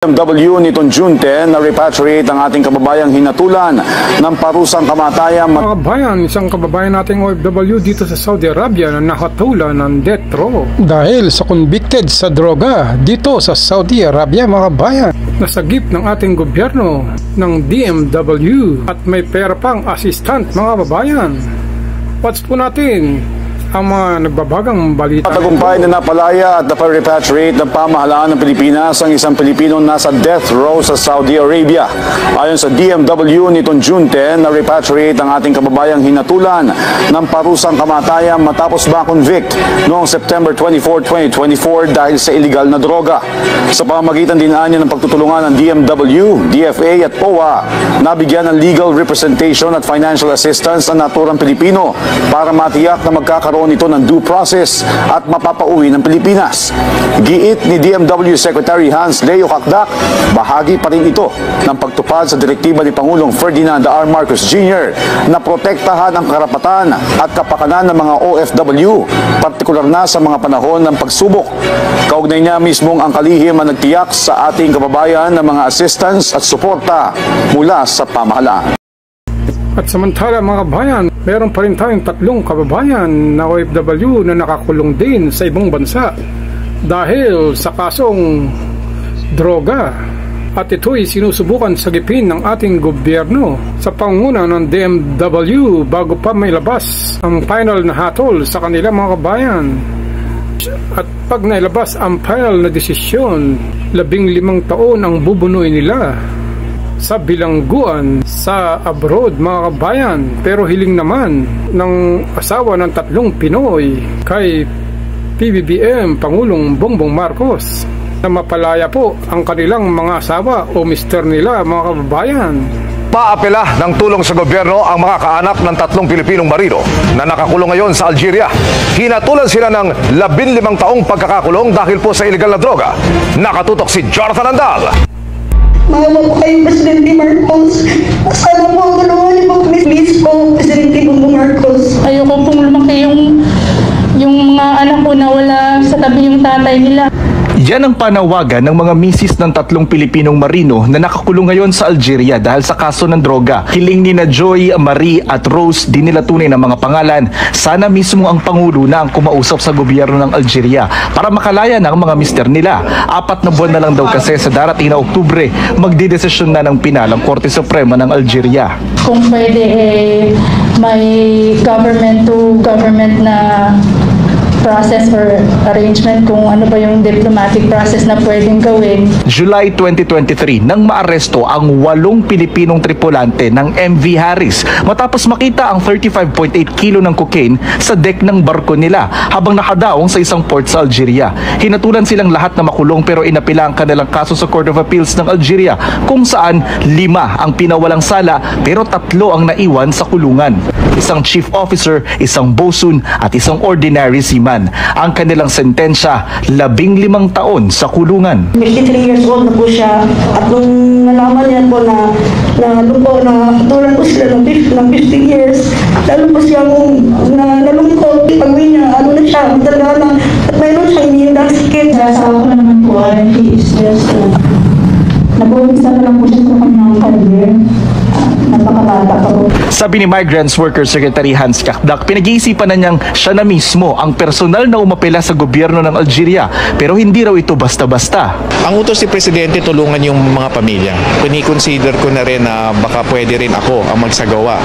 DMW nitong June 10 na repatriate ang ating kababayang hinatulan ng parusang kamatayan. Mga kababayan, isang kababayan nating OFW dito sa Saudi Arabia na nakatulan ng death row dahil sa convicted sa droga dito sa Saudi Arabia, mga kababayan. Nasagip ng ating gobyerno ng DMW at may pera pang assistant, mga kababayan. Watch po natin ang mga nagbabagang balita. Tagumpay na napalaya at naparepatriate ng pamahalaan ng Pilipinas ang isang Pilipinong nasa death row sa Saudi Arabia. Ayon sa DMW nitong June 10 na repatriate ang ating kababayang hinatulan ng parusang kamatayan matapos ma-convict noong September 24, 2024 dahil sa illegal na droga. Sa pamamagitan din niya ng pagtutulungan ng DMW, DFA at POA, nabigyan ng legal representation at financial assistance ang naturang Pilipino para matiyak na magkakaroon ito ng due process at mapapauwi ng Pilipinas. Giit ni DMW Secretary Hans Leo Kakdak, bahagi pa rin ito ng pagtupad sa direktiba ni Pangulong Ferdinand R. Marcos Jr. na protektahan ang karapatan at kapakanan ng mga OFW, partikular na sa mga panahon ng pagsubok. Kaugnay niya mismong ang kalihim ang nagtiyak sa ating kababayan ng mga assistance at suporta mula sa pamahalaan. At samantala, mga kababayan, meron pa rin tayong tatlong kababayan na OFW na nakakulong din sa ibang bansa dahil sa kasong droga. At ito'y sinusubukan sagipin ng ating gobyerno sa pangunguna ng DMW bago pa may labas ang final na hatol sa kanila, mga kababayan. At pag nailabas ang final na desisyon, 15 taon ang bubunuin nila sa bilangguan sa abroad, mga kabayan. Pero hiling naman ng asawa ng tatlong Pinoy kay PBBM Pangulong Bongbong Marcos na mapalaya po ang kanilang mga asawa o mister nila, mga kababayan. Paapela ng tulong sa gobyerno ang mga kaanak ng tatlong Pilipinong marino na nakakulong ngayon sa Algeria. Hinatulan sila ng 15 taong pagkakakulong dahil po sa illegal na droga. Nakatutok si Jonathan Andal. Maawa po kayong Presidente Marcos. Sana po tulungan niyo po, please po, Presidente Bongbong Marcos. Ayoko pong lumaki yung mga anak ko na wala sa tabi yung tatay nila. Yan ang panawagan ng mga misis ng tatlong Pilipinong marino na nakakulong ngayon sa Algeria dahil sa kaso ng droga. Hiling ni na Joy, Marie at Rose, di nila tunay na mga pangalan. Sana mismo ang Pangulo na ang kumausap sa gobyerno ng Algeria para makalaya na ang mga mister nila. 4 na buwan na lang daw kasi sa darating na Oktubre, magdidesisyon na ng pinalang Korte Suprema ng Algeria. Kung pwede may government to government na process or arrangement kung ano ba yung diplomatic process na pwedeng gawin. July 2023 nang maaresto ang 8 Pilipinong tripulante ng MV Harris matapos makita ang 35.8 kilo ng cocaine sa deck ng barko nila habang nakadaong sa isang port sa Algeria. Hinatulan silang lahat na makulong pero inapila ang kanilang kaso sa Court of Appeals ng Algeria kung saan 5 ang pinawalang sala pero 3 ang naiwan sa kulungan. Isang chief officer, isang bosun at isang ordinary seaman. Ang kanilang sentensya, 15 taon sa kulungan. 53 years old na po siya at nung nalaman niya po na tulan po sila ng 50 years, lalo po siyang nalungkot. Pag-uwi niya, na siya, talaga na, at mayroon siya iniindang sakit. Sa asawa ko naman po, he is just nag-umpisa na lang po siya sa kanyang career. Napakabata pa po. Sabi ni Migrants Worker Secretary Hans Kakdak, pinag-iisipan na niyang siya na mismo ang personal na umapela sa gobyerno ng Algeria pero hindi raw ito basta-basta. Ang utos ni Presidente tulungan yung mga pamilya. Kini-consider ko na rin na baka pwede rin ako ang magsagawa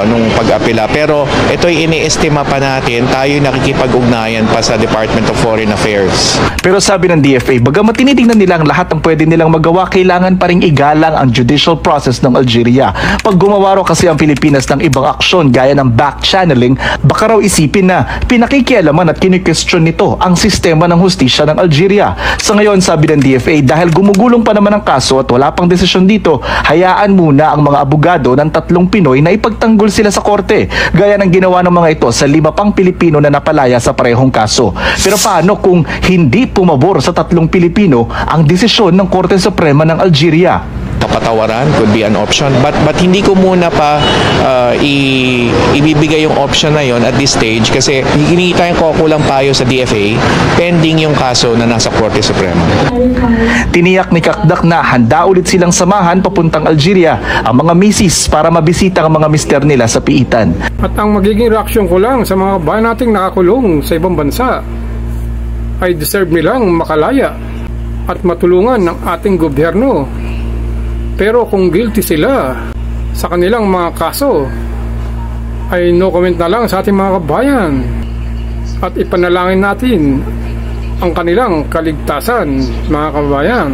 nung pag-apela. Pero ito'y ini-estima pa natin, tayo nakikipag-ugnayan pa sa Department of Foreign Affairs. Pero sabi ng DFA, bagamat tinitingnan nila ang lahat ng pwede nilang magawa, kailangan pa rin igalang ang judicial process ng Algeria. Pag gumawa raw kasi ang Pilipinas ng ibang aksyon gaya ng back-channeling, baka raw isipin na pinakikialaman at kini-question nito ang sistema ng hustisya ng Algeria. Sa ngayon, sabi ng DFA, dahil gumugulong pa naman ang kaso at wala pang desisyon dito, hayaan muna ang mga abogado ng 3 Pinoy na ipagtanggol sila sa korte, gaya ng ginawa ng mga ito sa 5 pang Pilipino na napalaya sa parehong kaso. Pero paano kung hindi pumabor sa 3 Pilipino ang desisyon ng Korte Suprema ng Algeria? kapatawaran could be an option. But hindi ko muna pa ibibigay yung option na yon at this stage kasi hinihintay ko kulang payo sa DFA pending yung kaso na nasa Korte Suprema. Tiniyak ni Kakdak na handa ulit silang samahan papuntang Algeria ang mga misis para mabisita ang mga mister nila sa piitan. At ang magiging reaksyon ko lang sa mga bayan nating nakakulong sa ibang bansa ay deserve nilang makalaya at matulungan ng ating gobyerno. Pero kung guilty sila sa kanilang mga kaso, ay no comment na lang sa ating mga kabayan at ipanalangin natin ang kanilang kaligtasan, mga kabayan.